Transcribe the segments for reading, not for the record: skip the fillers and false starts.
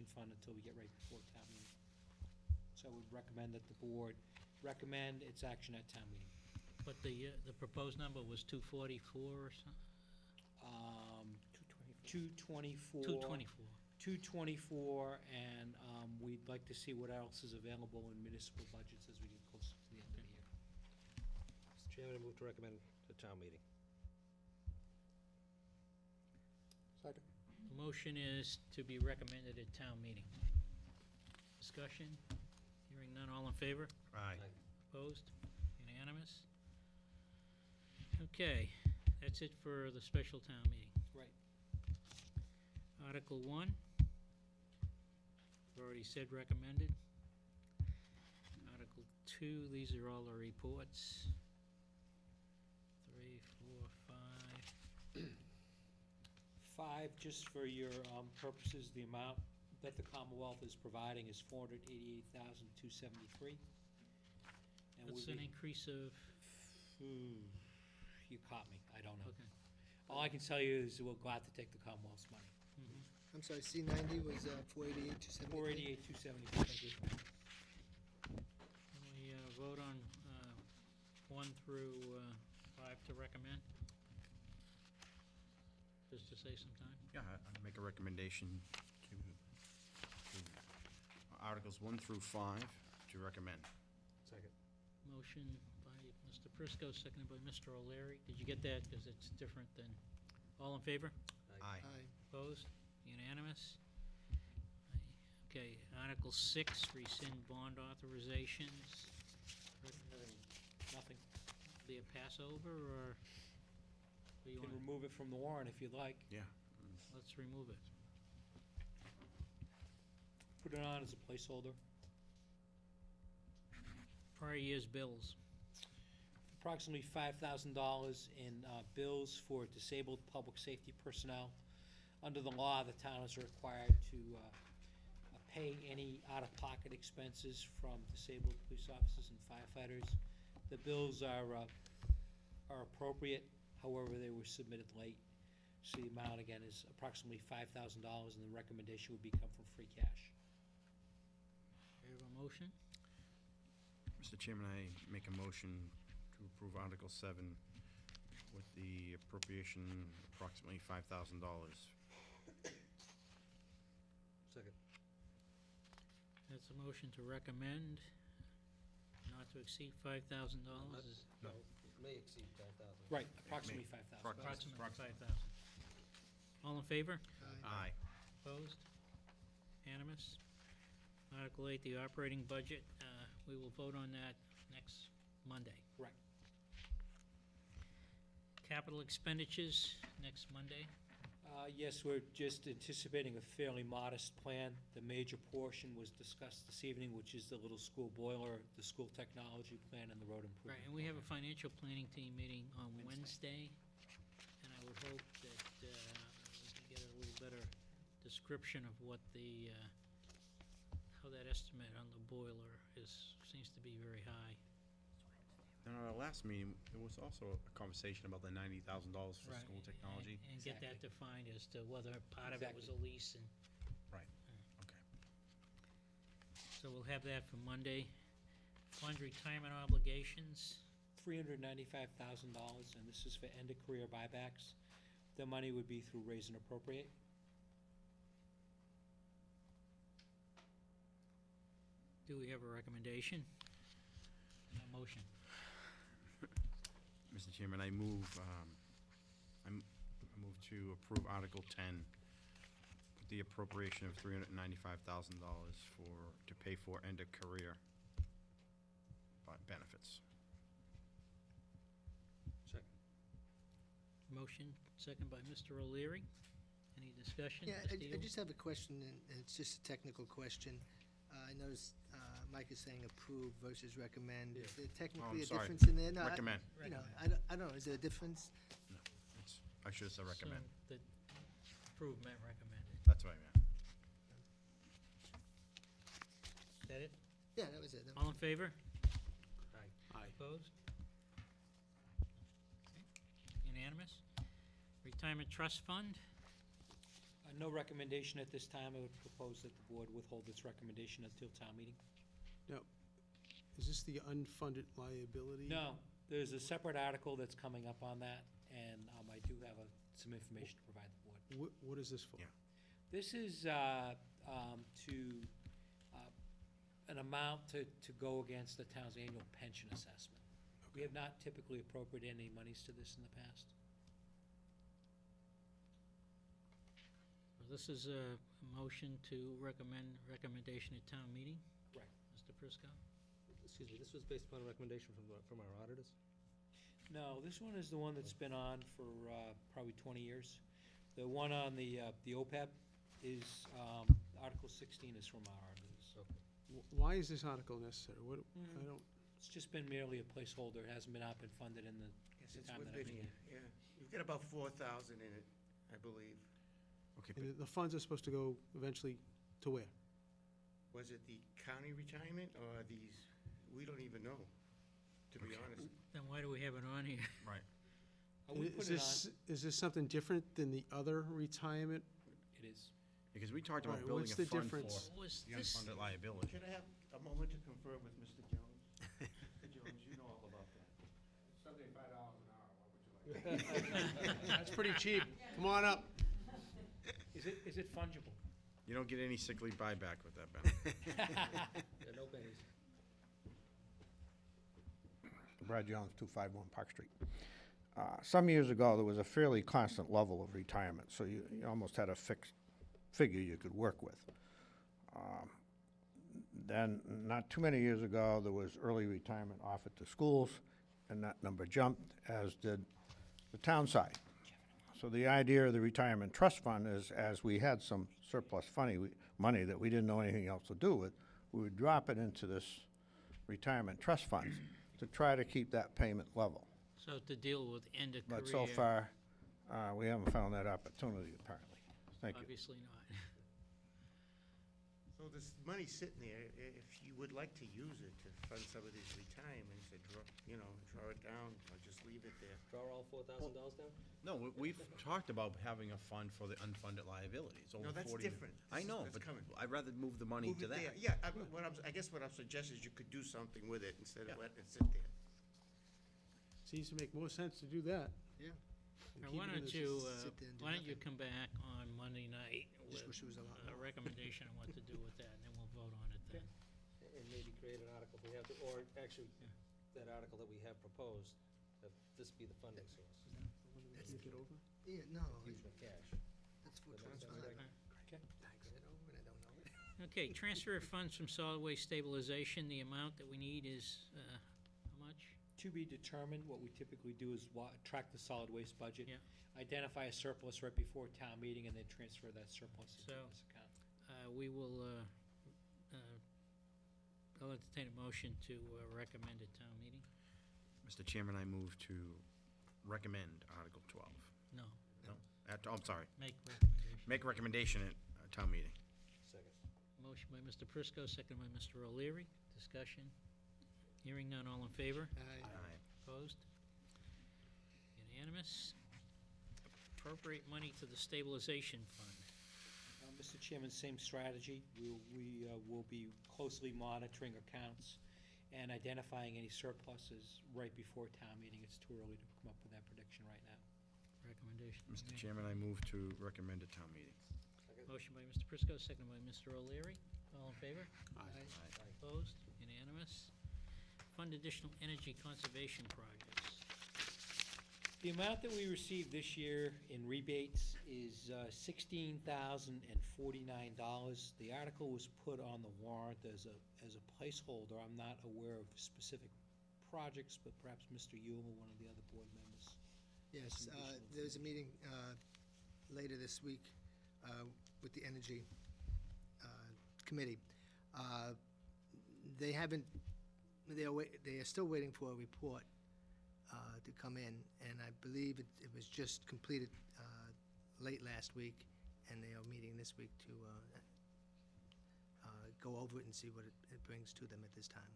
stabilization fund until we get right before town meeting. So I would recommend that the board recommend its action at town meeting. But the proposed number was 244 or something? 224. 224. 224, and we'd like to see what else is available in municipal budgets as we get closer to the end of the year. Mr. Chairman, I move to recommend the town meeting. Second. The motion is to be recommended at town meeting. Discussion? Hearing none, all in favor? Aye. Opposed? Unanimous? Okay, that's it for the special town meeting. Right. Article 1, we've already said recommended. Article 2, these are all the reports. 3, 4, 5. 5, just for your purposes, the amount that the Commonwealth is providing is $488,273. And That's we'll an be- increase of, You caught me, I don't know. okay. All I can tell you is we're glad to take the Commonwealth's money. I'm sorry, C90 was 488, 273? 488,273, thank you. Can we vote on 1 through 5 to recommend? Just to save some time? Yeah, I'd make a recommendation to Articles 1 through 5 to recommend. Second. Motion by Mr. Prisco, seconded by Mr. O'Leary. Did you get that? Because it's different than, all in favor? Aye. Aye. Opposed? Unanimous? Okay, Article 6, rescind bond authorizations. Nothing. Be a passover, or what do You you can want? remove it from the warrant if you'd like. Yeah. Let's remove it. Put it on as a placeholder. Prior year's bills. Approximately $5,000 in bills for disabled public safety personnel. Under the law, the town is required to pay any out-of-pocket expenses from disabled police officers and firefighters. The bills are appropriate, however, they were submitted late. So the amount, again, is approximately $5,000, and the recommendation would be come from free cash. We have a motion? Mr. Chairman, I make a motion to approve Article 7 with the appropriation approximately $5,000. Second. That's a motion to recommend, not to exceed $5,000. No. May exceed 5,000. Right, approximately $5,000. Approximately 5,000. All in favor? Aye. Opposed? Unanimous? Article 8, the operating budget, we will vote on that next Monday. Right. Capital expenditures, next Monday. Yes, we're just anticipating a fairly modest plan. The major portion was discussed this evening, which is the little school boiler, the school technology plan, and the road improvement. Right, and we have a financial planning team meeting on Wednesday. Wednesday, and I would hope that we can get a little better description of what the, how that estimate on the boiler seems to be very high. In our last meeting, there was also a conversation about the $90,000 for Right, school technology. And get that Exactly. defined as to whether part of it was a Exactly. lease and. Right, okay. So we'll have that for Monday. Fund retirement obligations, $395,000, and this is for end-of-career buybacks. The money would be through raise and appropriate. do we have a recommendation? A motion? Mr. Chairman, I move to approve Article 10, with the appropriation of $395,000 to pay for end-of-career benefits. Second. Motion, second by Mr. O'Leary. Any discussion? Yeah, Mr. I Yule? just have a question, and it's just a technical question. I noticed Mike is saying approve versus recommend. Is there technically a sorry. difference in there? No, Recommend. You know, I don't know, is there a difference? No, I should have said recommend. So the approve meant recommended. That's what I meant. Is that it? Yeah, that was it. All in favor? Aye. Opposed? Okay. Unanimous? Retirement trust fund? No recommendation at this time. I would propose that the board withhold its recommendation until town meeting. Is this the unfunded liability? No, there's a separate article that's coming up on that, and I do have some information to provide the board. What is this for? Yeah. This is an amount to go against the town's annual pension assessment. We have not typically appropriated any monies to this in the past. So this is a motion to recommendation at town meeting? Correct. Mr. Prisco? Excuse me, this was based upon a recommendation from our auditors? No, this one is the one that's been on for probably 20 years. The one on the OPEB is, Article 16 is from our auditors. Why is this article necessary? What, I don't, It's just been merely a placeholder. It hasn't been funded in the Yes, it's time with that I've been Vivian, here. yeah. You've got about 4,000 in it, I believe. Okay, and the funds are supposed to go eventually to where? Was it the county retirement or these, we don't even know, to be honest. Then why do we have it on here? We put it on. Is this something different than the other retirement? It is. because we talked about Alright, building what's a the fund for difference? What was the this? unfunded liability. Could I have a moment to confer with Mr. Jones? Mr. Jones, you know all about that. That's pretty cheap. Come on up. Is it fungible? You don't get any sick leave buyback with that benefit. No pennies. Brad Jones, 251 Park Street. Some years ago, there was a fairly constant level of retirement, so you almost had a fixed figure you could work with. Then, not too many years ago, there was early retirement offered to schools, and that number jumped, as did the town side. So the idea of the retirement trust fund is, as we had some surplus money that we didn't know anything else to do with, we would drop it into this retirement trust fund to try to keep that payment level. So to deal with end of career? But so far, we haven't found that opportunity, apparently. Thank you. Obviously not. So this money's sitting there, if you would like to use it to fund some of these retirements, draw it down, or just leave it there. Draw all $4,000 down? No, we've talked about having a fund for the unfunded liabilities, over 40. No, that's different. I know, That's but coming. I'd rather move the money Move to it there. that. Yeah, I guess what I'm suggesting is you could do something with it instead of Yeah. letting it sit there. Seems to make more sense to do that. Yeah. than Now, keep why it in don't this- you, sit there and do why don't you nothing. come back on Monday night Just with wish it was a lot a more. recommendation on what to do with that, and then we'll vote on it then. And maybe create an article if we have to, or actually, that article that we have proposed, that this be the funding source. Think it over? Yeah, no, Use of cash. that's But what that's it's not fine. right. Okay. I said over and I don't know it. Okay, transfer of funds from solid waste stabilization, the amount that we need is, how much? To be determined. What we typically do is track the solid waste budget. Yeah. Identify a surplus right before town meeting, and then transfer that surplus into So- this account. We will, I'll entertain a motion to recommend at town meeting. Mr. Chairman, I move to recommend Article 12. No, No, I'm sorry, make recommendation. make a recommendation at town meeting. Second. Motion by Mr. Prisco, second by Mr. O'Leary. Discussion? Hearing none, all in favor? Aye. Aye. Opposed? Unanimous. Appropriate money to the stabilization fund. Mr. Chairman, same strategy. We will be closely monitoring accounts and identifying any surpluses right before town meeting. It's too early to come up with that prediction right now. Recommendation. Mr. made. Chairman, I move to recommend at town meeting. Motion by Mr. Prisco, second by Mr. O'Leary. All in favor? Aye. Opposed? Unanimous. Fund additional energy conservation projects. The amount that we received this year in rebates is $16,049. The article was put on the warrant as a placeholder. I'm not aware of specific projects, but perhaps Mr. Yule or one of the other board members. Yes, Some additional there's a meeting later this week with the Energy Committee. They haven't, they are still waiting for a report to come in, and I believe it was just completed late last week, and they are meeting this week to go over it and see what it brings to them at this time.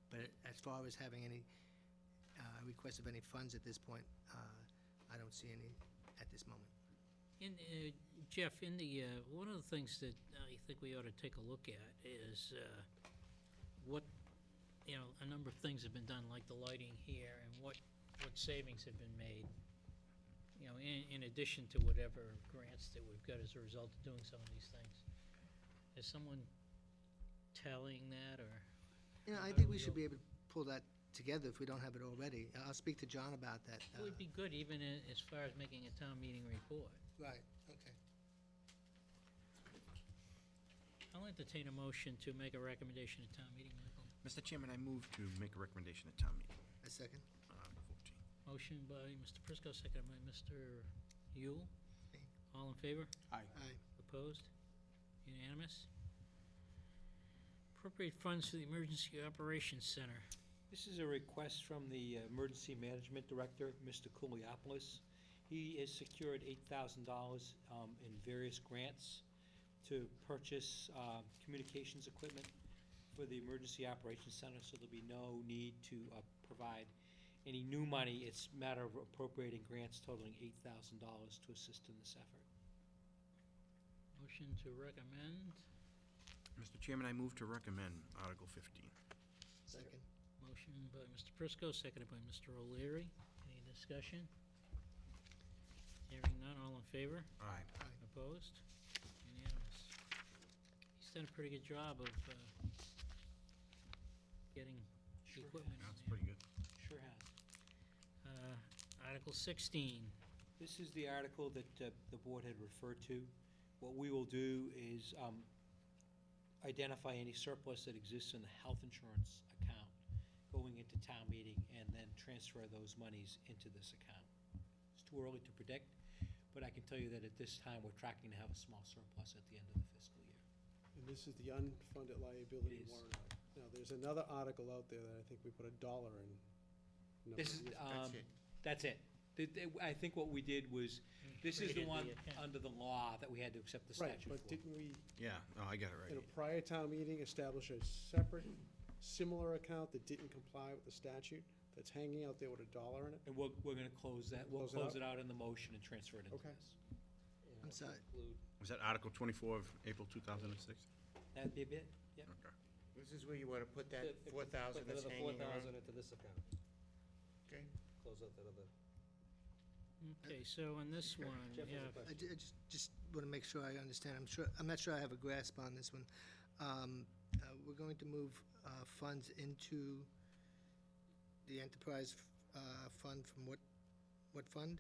But as far as having any request of any funds at this point, I don't see any at this moment. Jeff, one of the things that I think we ought to take a look at is what, a number of things have been done, like the lighting here, and what savings have been made, in addition to whatever grants that we've got as a result of doing some of these things. Is someone tallying that, or? I think we should be able to pull that together if we don't have it already. I'll speak to John about that. It would be good, even as far as making a town meeting report. Right, okay. I'll entertain a motion to make a recommendation at town meeting, Michael. Mr. Chairman, I move to make a recommendation at town meeting. A second? Article 14. Motion by Mr. Prisco, seconded by Mr. Yule. Aye. All in favor? Aye. Aye. Opposed? Unanimous? Appropriate funds for the Emergency Operations Center. This is a request from the Emergency Management Director, Mr. Kouliopoulos. He has secured $8,000 in various grants to purchase communications equipment for the Emergency Operations Center, so there'll be no need to provide any new money. It's a matter of appropriating grants totaling $8,000 to assist in this effort. Motion to recommend. Mr. Chairman, I move to recommend Article 15. Second? Motion by Mr. Prisco, seconded by Mr. O'Leary. Any discussion? Hearing none, all in favor? Aye. Opposed? Unanimous. He's done a pretty good job of getting the equipment in That's there. pretty good. Sure has. Article 16. This is the article that the board had referred to. What we will do is identify any surplus that exists in the health insurance account going into town meeting, and then transfer those monies into this account. It's too early to predict, but I can tell you that at this time, we're tracking to have a small surplus at the end of the fiscal year. And this is the unfunded liability It is. warrant article. Now, there's another article out there that I think we put $1 in. No, This is, That's it. that's it. I think what we did was, this is the Created the one account. under the law that we had to accept the Right, statute but for. didn't we, Yeah, oh, I got it in right. a prior town meeting, establish a separate, similar account that didn't comply with the statute, that's hanging out there with $1 in it? And we're gonna close that, we'll Close it close out? it out in the motion and transfer it into Okay. this. I'm sorry. Was that Article 24 of April 2006? That'd be a bit, yep. Okay. This is where you wanna put that If- if- 4,000 put that's another hanging 4,000 around? into this account, Okay. close out that other. Okay, so on this one, Jeff we has a have, question. I just want to make sure I understand. I'm not sure I have a grasp on this one. We're going to move funds into the enterprise fund from what fund?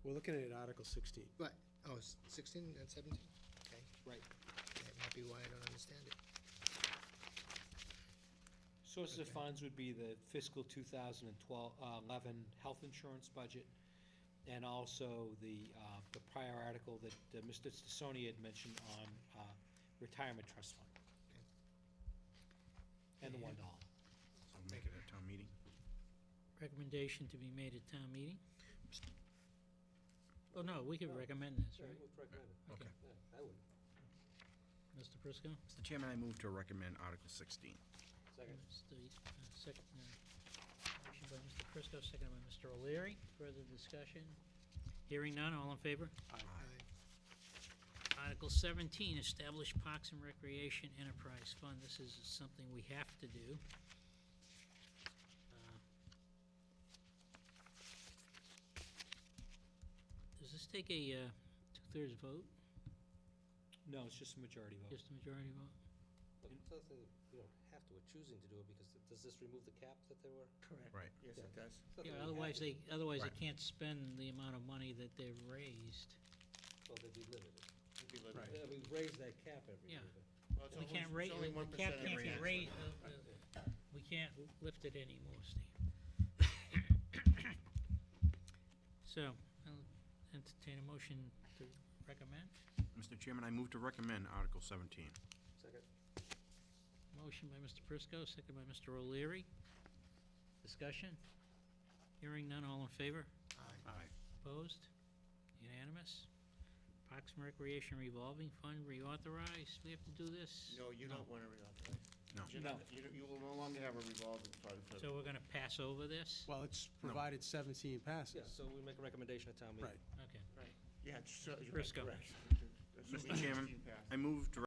We're looking at Article 16. Right, oh, 16 and 17? Okay, Right. that might be why I don't understand it. Sources of Okay. funds would be the fiscal 2011 health insurance budget, and also the prior article that Mr. Sassoni had mentioned on retirement trust fund. And the $1. So make it a town meeting. recommendation to be made at town meeting. Oh, no, we could recommend this, Yeah, right? we'll recommend it. Okay. Yeah, I would. Mr. Prisco? Mr. Chairman, I move to recommend Article 16. Second. Motion by Mr. Prisco, seconded by Mr. O'Leary. Further discussion? Hearing none, all in favor? Aye. Article 17, establish Parks and Recreation Enterprise Fund. This is something we have to do. Does this take a two-thirds vote, No, it's just a majority vote. just a majority vote? But it's something you don't have to, we're choosing to do it, because does this remove the cap that there were? Correct. Right. Yes, it does. It's not that Yeah, we have otherwise to. otherwise they Right. can't spend the amount of money that they've raised. Well, they'd be limited. It'd be limited. Yeah, we raise that cap every Yeah. year. but- Well, it's We only- can't it's raise, only the 1% cap of can't be every raised, accident. we can't lift it anymore, Steve. So, I'll entertain a motion to recommend. Mr. Chairman, I move to recommend Article 17. Second. Motion by Mr. Prisco, second by Mr. O'Leary. Discussion? Hearing none, all in favor? Aye. Opposed? Unanimous? Parks and Recreation Revolving Fund reauthorized. We have to do this? No, you don't want to reauthorize. No. You're not- You will no longer have a revolving fund for. So we're gonna pass over this? Well, it's provided 17 passes. Yeah, so we make a recommendation at town meeting. Right. Okay. Right. Yeah, it's, you're right, Briscoe. correct. Mr. Chairman, I move to